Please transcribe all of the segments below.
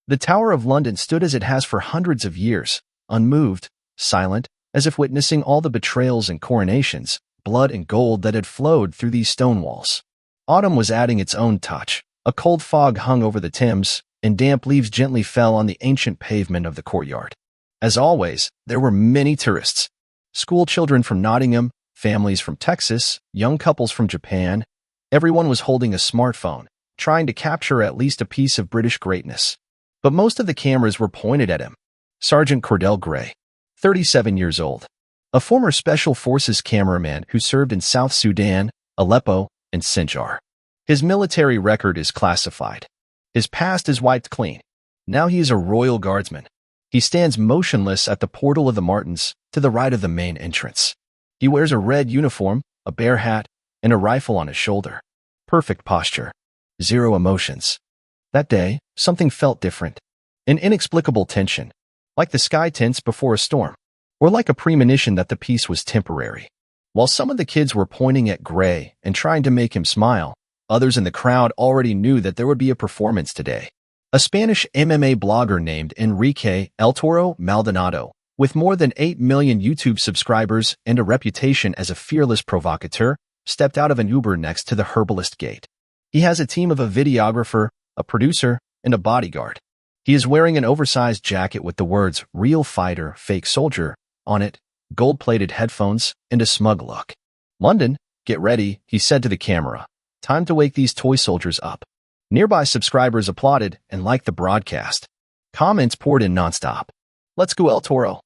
The Tower of London stood as it has for hundreds of years, unmoved, silent, as if witnessing all the betrayals and coronations, blood and gold that had flowed through these stone walls. Autumn was adding its own touch. A cold fog hung over the Thames, and damp leaves gently fell on the ancient pavement of the courtyard. As always, there were many tourists. School children from Nottingham, families from Texas, young couples from Japan. Everyone was holding a smartphone, trying to capture at least a piece of British greatness. But most of the cameras were pointed at him. Sergeant Cordell Gray, 37 years old, a former Special Forces cameraman who served in South Sudan, Aleppo, and Sinjar. His military record is classified. His past is wiped clean. Now he is a Royal Guardsman. He stands motionless at the portal of the Martins, to the right of the main entrance. He wears a red uniform, a bear hat, and a rifle on his shoulder. Perfect posture. Zero emotions. That day, something felt different. An inexplicable tension, like the sky tints before a storm, or like a premonition that the peace was temporary. While some of the kids were pointing at Gray and trying to make him smile, others in the crowd already knew that there would be a performance today. A Spanish MMA blogger named Enrique El Toro Maldonado, with more than 8 million YouTube subscribers and a reputation as a fearless provocateur, stepped out of an Uber next to the Herbalist Gate. He has a team of a videographer, a producer, and a bodyguard. He is wearing an oversized jacket with the words "Real Fighter, Fake Soldier" on it, gold-plated headphones, and a smug look. "London, get ready," he said to the camera. "Time to wake these toy soldiers up." Nearby subscribers applauded and liked the broadcast. Comments poured in nonstop. "Let's go El Toro."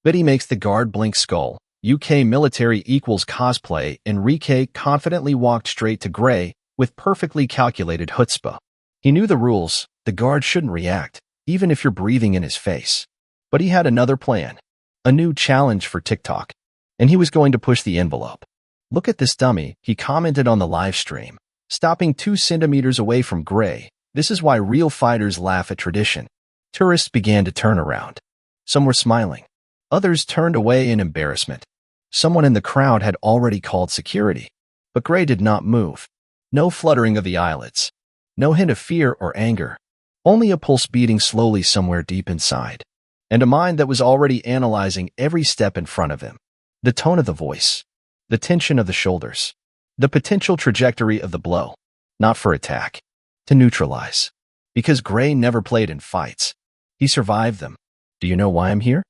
Betty makes the guard blink skull. UK military equals cosplay. Enrique confidently walked straight to Gray with perfectly calculated chutzpah. He knew the rules. The guard shouldn't react, even if you're breathing in his face. But he had another plan. A new challenge for TikTok. And he was going to push the envelope. "Look at this dummy," he commented on the live stream. Stopping 2 centimeters away from Gray, this is why real fighters laugh at tradition. Tourists began to turn around. Some were smiling. Others turned away in embarrassment. Someone in the crowd had already called security. But Gray did not move. No fluttering of the eyelids. No hint of fear or anger. Only a pulse beating slowly somewhere deep inside. And a mind that was already analyzing every step in front of him. The tone of the voice. The tension of the shoulders. The potential trajectory of the blow. Not for attack. To neutralize. Because Gray never played in fights. He survived them. "Do you know why I'm here?"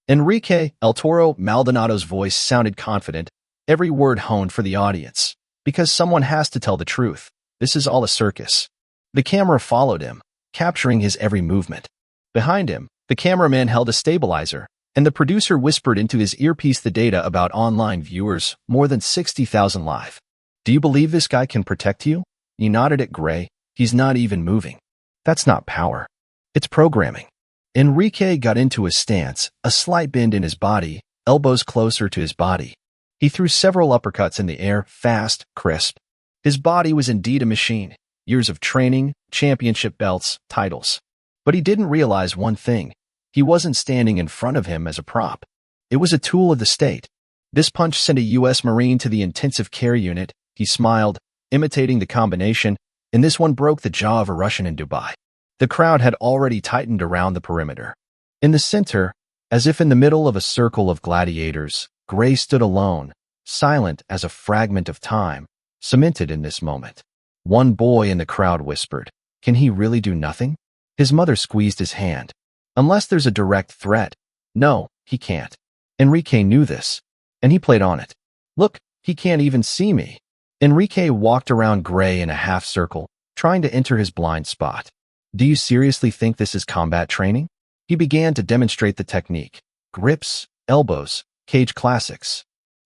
Enrique El Toro Maldonado's voice sounded confident, every word honed for the audience. "Because someone has to tell the truth. This is all a circus." The camera followed him, capturing his every movement. Behind him, the cameraman held a stabilizer, and the producer whispered into his earpiece the data about online viewers, more than 60,000 live. "Do you believe this guy can protect you?" He nodded at Gray. "He's not even moving." That's not power. It's programming. Enrique got into a stance, a slight bend in his body, elbows closer to his body. He threw several uppercuts in the air, fast, crisp. His body was indeed a machine. Years of training, championship belts, titles. But he didn't realize one thing. He wasn't standing in front of him as a prop. It was a tool of the state. This punch sent a U.S. Marine to the intensive care unit. He smiled, imitating the combination, and this one broke the jaw of a Russian in Dubai. The crowd had already tightened around the perimeter. In the center, as if in the middle of a circle of gladiators, Gray stood alone, silent as a fragment of time, cemented in this moment. One boy in the crowd whispered, "Can he really do nothing?" His mother squeezed his hand. "Unless there's a direct threat. No, he can't." Enrique knew this, and he played on it. "Look, he can't even see me." Enrique walked around Gray in a half circle, trying to enter his blind spot. "Do you seriously think this is combat training?" He began to demonstrate the technique. Grips, elbows, cage classics.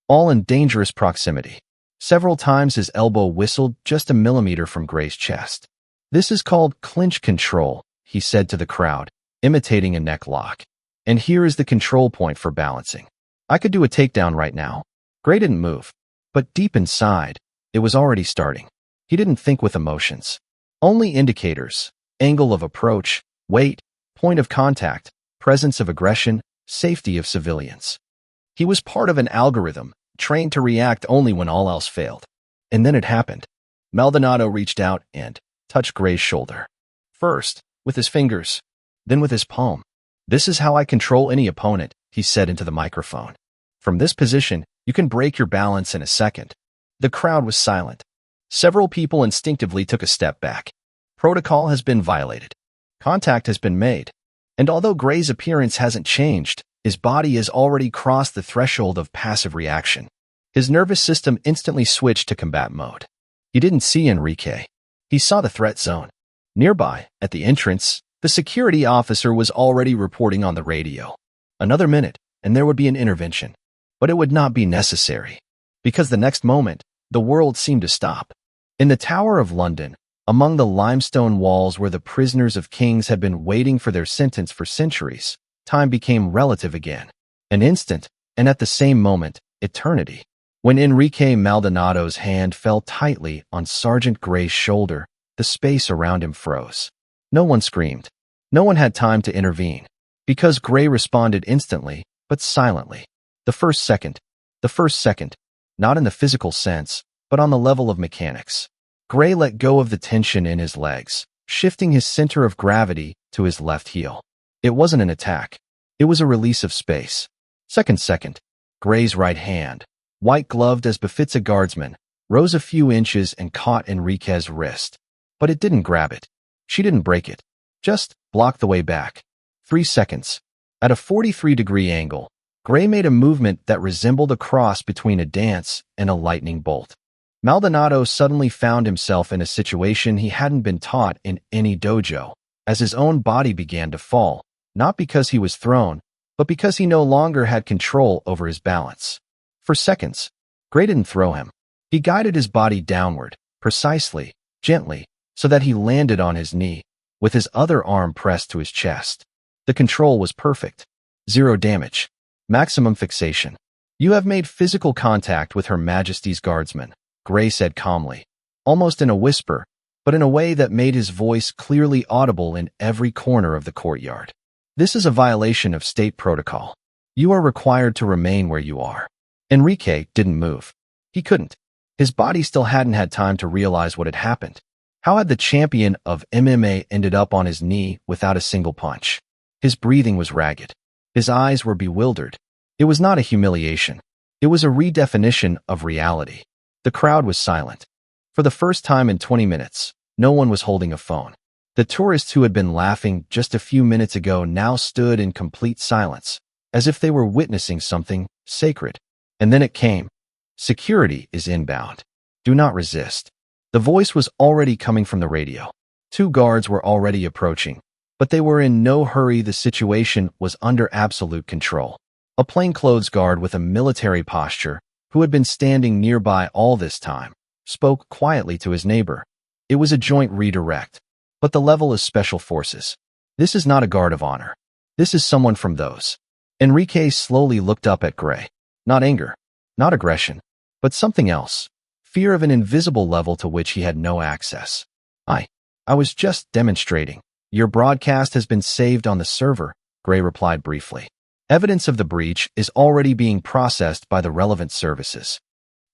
All in dangerous proximity. Several times his elbow whistled just a millimeter from Gray's chest. "This is called clinch control," he said to the crowd, imitating a neck lock. "And here is the control point for balancing. I could do a takedown right now." Gray didn't move. But deep inside, it was already starting. He didn't think with emotions. Only indicators. Angle of approach, weight, point of contact, presence of aggression, safety of civilians. He was part of an algorithm, trained to react only when all else failed. And then it happened. Maldonado reached out and touched Gray's shoulder. First, with his fingers. then with his palm. "This is how I control any opponent," he said into the microphone. "From this position, you can break your balance in a second." The crowd was silent. Several people instinctively took a step back. Protocol has been violated. Contact has been made. And although Gray's appearance hasn't changed, his body has already crossed the threshold of passive reaction. His nervous system instantly switched to combat mode. He didn't see Enrique. He saw the threat zone. Nearby, at the entrance, the security officer was already reporting on the radio. Another minute, and there would be an intervention. But it would not be necessary. Because the next moment, the world seemed to stop. In the Tower of London, among the limestone walls where the prisoners of kings had been waiting for their sentence for centuries, time became relative again. An instant, and at the same moment, eternity. When Enrique Maldonado's hand fell tightly on Sergeant Gray's shoulder, the space around him froze. No one screamed. No one had time to intervene. Because Gray responded instantly, but silently. The first second, not in the physical sense, but on the level of mechanics. Gray let go of the tension in his legs, shifting his center of gravity to his left heel. It wasn't an attack. It was a release of space. Second, Gray's right hand, white-gloved as befits a guardsman, rose a few inches and caught Enrique's wrist. But it didn't grab it. She didn't break it. Just blocked the way back. 3 seconds. At a 43-degree angle, Gray made a movement that resembled a cross between a dance and a lightning bolt. Maldonado suddenly found himself in a situation he hadn't been taught in any dojo, as his own body began to fall, not because he was thrown, but because he no longer had control over his balance. For seconds, Gray didn't throw him. He guided his body downward, precisely, gently, so that he landed on his knee, with his other arm pressed to his chest. The control was perfect. 0 damage. Maximum fixation. "You have made physical contact with Her Majesty's Guardsman," Gray said calmly, almost in a whisper, but in a way that made his voice clearly audible in every corner of the courtyard. "This is a violation of state protocol. You are required to remain where you are." Enrique didn't move. He couldn't. His body still hadn't had time to realize what had happened. How had the champion of MMA ended up on his knee without a single punch? His breathing was ragged. His eyes were bewildered. It was not a humiliation. It was a redefinition of reality. The crowd was silent. For the first time in 20 minutes, no one was holding a phone. The tourists who had been laughing just a few minutes ago now stood in complete silence, as if they were witnessing something sacred. And then it came. "Security is inbound. Do not resist." The voice was already coming from the radio. 2 guards were already approaching, but they were in no hurry. The situation was under absolute control. A plainclothes guard with a military posture, who had been standing nearby all this time, spoke quietly to his neighbor. It was a joint redirect. "But the level is special forces. This is not a guard of honor. This is someone from those." Enrique slowly looked up at Gray. Not anger, not aggression, but something else. Fear of an invisible level to which he had no access. I was just demonstrating. Your broadcast has been saved on the server," Gray replied briefly. "Evidence of the breach is already being processed by the relevant services."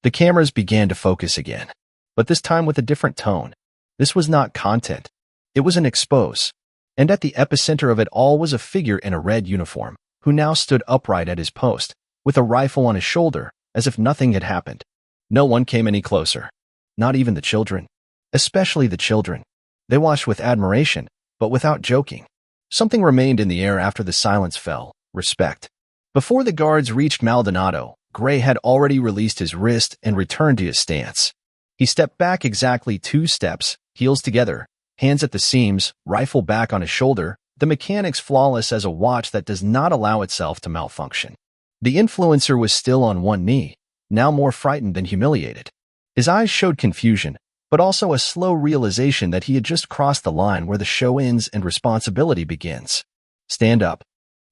The cameras began to focus again, but this time with a different tone. This was not content. It was an expose. And at the epicenter of it all was a figure in a red uniform, who now stood upright at his post, with a rifle on his shoulder, as if nothing had happened. No one came any closer. Not even the children. Especially the children. They watched with admiration, but without joking. Something remained in the air after the silence fell. Respect. Before the guards reached Maldonado, Gray had already released his wrist and returned to his stance. He stepped back exactly 2 steps, heels together, hands at the seams, rifle back on his shoulder, the mechanics flawless as a watch that does not allow itself to malfunction. The influencer was still on one knee, now more frightened than humiliated. His eyes showed confusion, but also a slow realization that he had just crossed the line where the show ends and responsibility begins. "Stand up."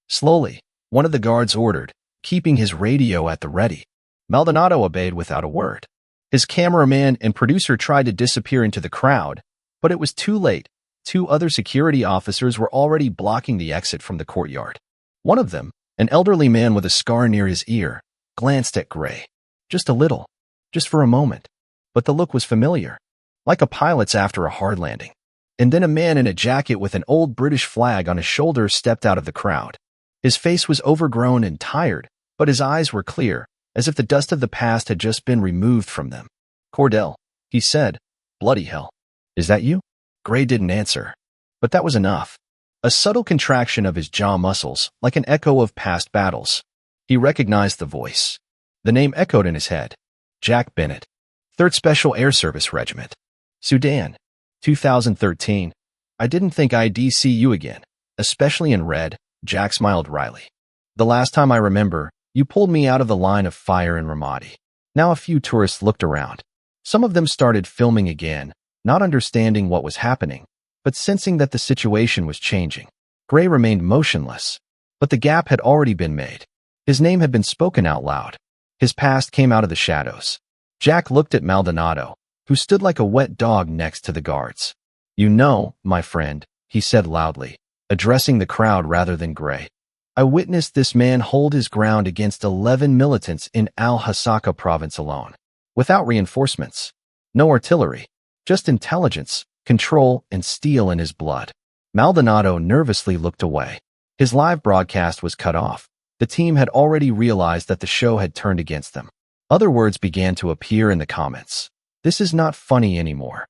Slowly, one of the guards ordered, keeping his radio at the ready. Maldonado obeyed without a word. His cameraman and producer tried to disappear into the crowd, but it was too late. 2 other security officers were already blocking the exit from the courtyard. One of them, an elderly man with a scar near his ear, glanced at Gray. Just a little. Just for a moment. But the look was familiar. Like a pilot's after a hard landing. And then a man in a jacket with an old British flag on his shoulder stepped out of the crowd. His face was overgrown and tired, but his eyes were clear, as if the dust of the past had just been removed from them. "Cordell," he said. "Bloody hell. Is that you?" Gray didn't answer. But that was enough. A subtle contraction of his jaw muscles, like an echo of past battles. He recognized the voice. The name echoed in his head. Jack Bennett. 3rd Special Air Service Regiment. Sudan. 2013. "I didn't think I'd see you again, especially in red," Jack smiled wryly. "The last time I remember, you pulled me out of the line of fire in Ramadi." Now a few tourists looked around. Some of them started filming again, not understanding what was happening, but sensing that the situation was changing. Gray remained motionless, but the gap had already been made. His name had been spoken out loud. His past came out of the shadows. Jack looked at Maldonado, who stood like a wet dog next to the guards. "You know, my friend," he said loudly, addressing the crowd rather than Gray. "I witnessed this man hold his ground against 11 militants in Al-Hasaka province alone, without reinforcements. No artillery, just intelligence, control, and steel in his blood." Maldonado nervously looked away. His live broadcast was cut off. The team had already realized that the show had turned against them. Other words began to appear in the comments. "This is not funny anymore.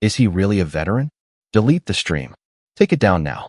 Is he really a veteran? Delete the stream. Take it down now."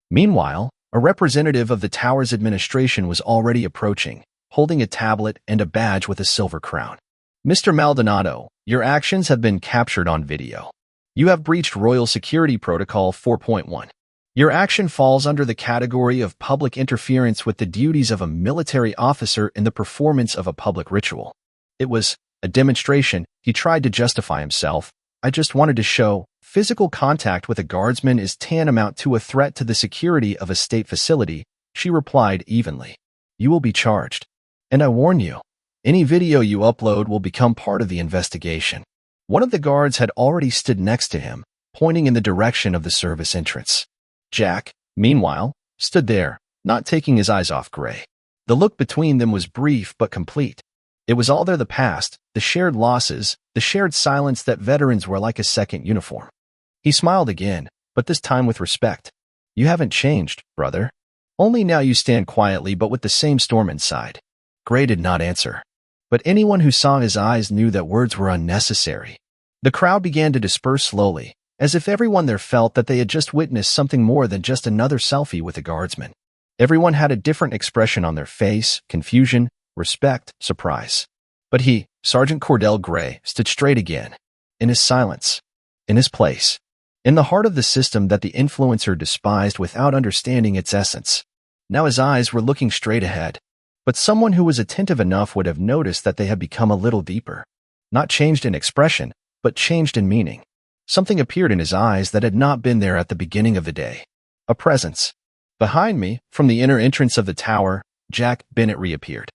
Meanwhile, a representative of the tower's administration was already approaching, holding a tablet and a badge with a silver crown. "Mr. Maldonado, your actions have been captured on video. You have breached Royal Security Protocol 4.1. Your action falls under the category of public interference with the duties of a military officer in the performance of a public ritual." "It was a demonstration," he tried to justify himself. "I just wanted to show physical contact with a guardsman is tantamount to a threat to the security of a state facility," she replied evenly. "You will be charged. And I warn you, any video you upload will become part of the investigation." One of the guards had already stood next to him, pointing in the direction of the service entrance. Jack, meanwhile, stood there, not taking his eyes off Gray. The look between them was brief but complete. It was all there: the past, the shared losses, the shared silence that veterans were like a second uniform. He smiled again, but this time with respect. "You haven't changed, brother. Only now you stand quietly but with the same storm inside." Gray did not answer. But anyone who saw his eyes knew that words were unnecessary. The crowd began to disperse slowly, as if everyone there felt that they had just witnessed something more than just another selfie with a guardsman. Everyone had a different expression on their face: confusion, respect, surprise. But he, Sergeant Cordell Gray, stood straight again, in his silence, in his place, in the heart of the system that the influencer despised without understanding its essence. Now his eyes were looking straight ahead, but someone who was attentive enough would have noticed that they had become a little deeper. Not changed in expression, but changed in meaning. Something appeared in his eyes that had not been there at the beginning of the day. A presence. Behind me, from the inner entrance of the tower, Jack Bennett reappeared.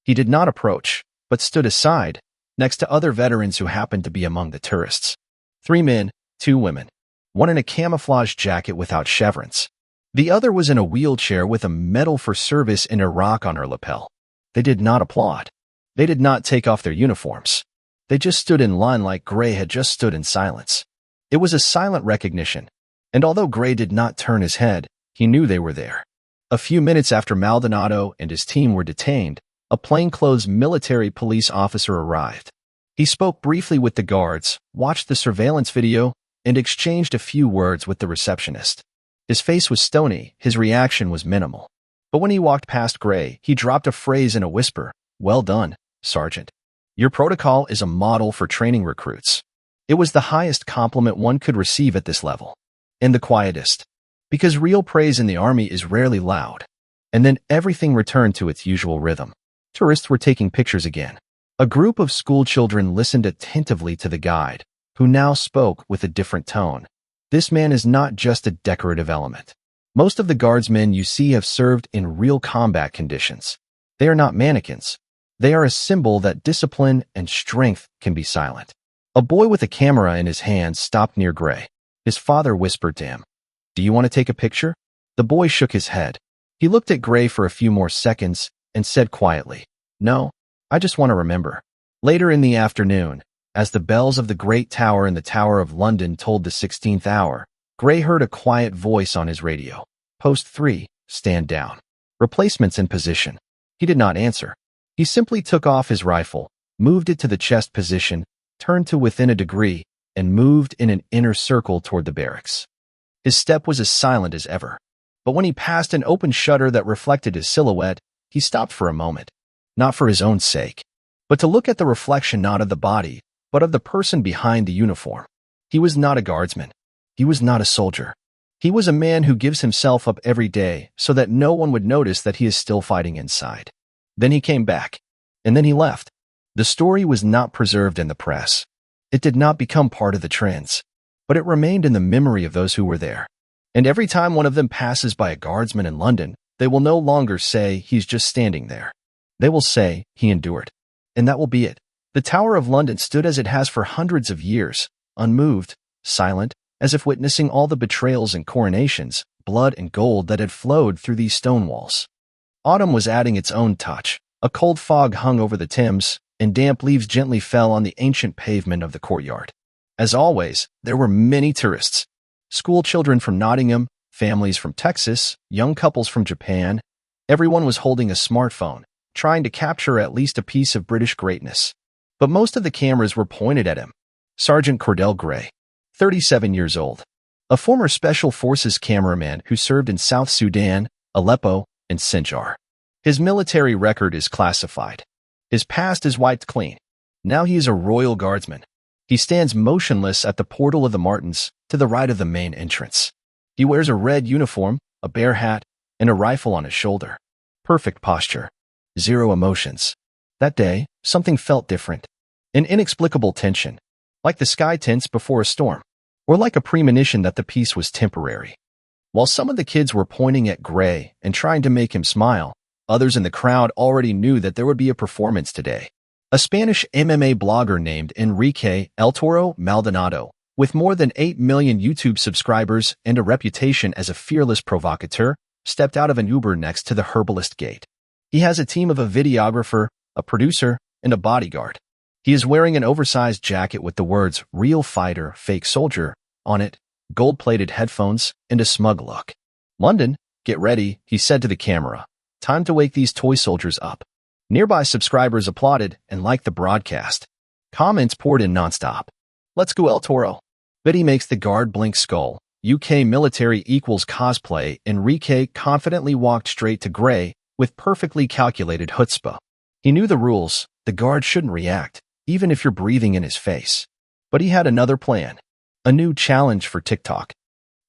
He did not approach, but stood aside, next to other veterans who happened to be among the tourists. 3 men, 2 women. One in a camouflage jacket without chevrons. The other was in a wheelchair with a medal for service in Iraq on her lapel. They did not applaud. They did not take off their uniforms. They just stood in line like Gray had just stood in silence. It was a silent recognition, and although Gray did not turn his head, he knew they were there. A few minutes after Maldonado and his team were detained, a plainclothes military police officer arrived. He spoke briefly with the guards, watched the surveillance video, and exchanged a few words with the receptionist. His face was stony, his reaction was minimal. But when he walked past Gray, he dropped a phrase in a whisper: "Well done, Sergeant. Your protocol is a model for training recruits." It was the highest compliment one could receive at this level. And the quietest. Because real praise in the army is rarely loud. And then everything returned to its usual rhythm. Tourists were taking pictures again. A group of schoolchildren listened attentively to the guide, who now spoke with a different tone. "This man is not just a decorative element. Most of the guardsmen you see have served in real combat conditions. They are not mannequins. They are a symbol that discipline and strength can be silent." A boy with a camera in his hand stopped near Gray. His father whispered to him, "Do you want to take a picture?" The boy shook his head. He looked at Gray for a few more seconds and said quietly, "No, I just want to remember." Later in the afternoon, as the bells of the Great Tower in the Tower of London tolled the 16th hour, Gray heard a quiet voice on his radio. Post 3, stand down. Replacements in position. He did not answer. He simply took off his rifle, moved it to the chest position, turned to within a degree, and moved in an inner circle toward the barracks. His step was as silent as ever. But when he passed an open shutter that reflected his silhouette, he stopped for a moment. Not for his own sake, but to look at the reflection not of the body, but of the person behind the uniform. He was not a guardsman. He was not a soldier. He was a man who gives himself up every day so that no one would notice that he is still fighting inside. Then he came back. And then he left. The story was not preserved in the press. It did not become part of the trends, but it remained in the memory of those who were there. And every time one of them passes by a guardsman in London, they will no longer say he's just standing there. They will say he endured. And that will be it. The Tower of London stood as it has for hundreds of years, unmoved, silent, as if witnessing all the betrayals and coronations, blood and gold that had flowed through these stone walls. Autumn was adding its own touch. A cold fog hung over the Thames, and damp leaves gently fell on the ancient pavement of the courtyard. As always, there were many tourists. School children from Nottingham, families from Texas, young couples from Japan. Everyone was holding a smartphone, trying to capture at least a piece of British greatness. But most of the cameras were pointed at him. Sergeant Cordell Gray, 37 years old, a former Special Forces cameraman who served in South Sudan, Aleppo, and Sinjar. His military record is classified. His past is wiped clean. Now he is a Royal Guardsman. He stands motionless at the portal of the Martins, to the right of the main entrance. He wears a red uniform, a bear hat, and a rifle on his shoulder. Perfect posture. Zero emotions. That day, something felt different. An inexplicable tension, like the sky tints before a storm, or like a premonition that the peace was temporary. While some of the kids were pointing at Gray and trying to make him smile, others in the crowd already knew that there would be a performance today. A Spanish MMA blogger named Enrique El Toro Maldonado, with more than 8 million YouTube subscribers and a reputation as a fearless provocateur, stepped out of an Uber next to the Herbalist Gate. He has a team of a videographer, a producer, and a bodyguard. He is wearing an oversized jacket with the words "Real Fighter, Fake Soldier" on it, gold-plated headphones, and a smug look. "London, get ready," he said to the camera. "Time to wake these toy soldiers up." Nearby subscribers applauded and liked the broadcast. Comments poured in nonstop. "Let's go El Toro." Betty makes the guard blink skull. UK military equals cosplay. Enrique confidently walked straight to Gray with perfectly calculated chutzpah. He knew the rules. The guard shouldn't react, even if you're breathing in his face. But he had another plan. A new challenge for TikTok.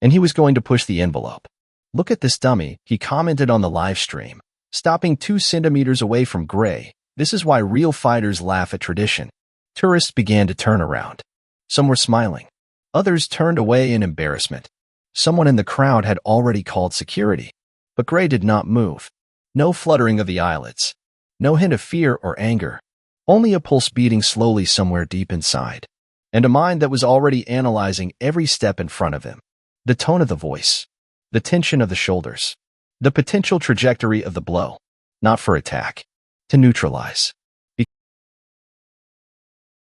And he was going to push the envelope. "Look at this dummy," he commented on the live stream. Stopping 2 centimeters away from Gray, "This is why real fighters laugh at tradition." Tourists began to turn around. Some were smiling. Others turned away in embarrassment. Someone in the crowd had already called security. But Gray did not move. No fluttering of the eyelids. No hint of fear or anger. Only a pulse beating slowly somewhere deep inside. And a mind that was already analyzing every step in front of him. The tone of the voice. The tension of the shoulders. The potential trajectory of the blow. Not for attack. To neutralize.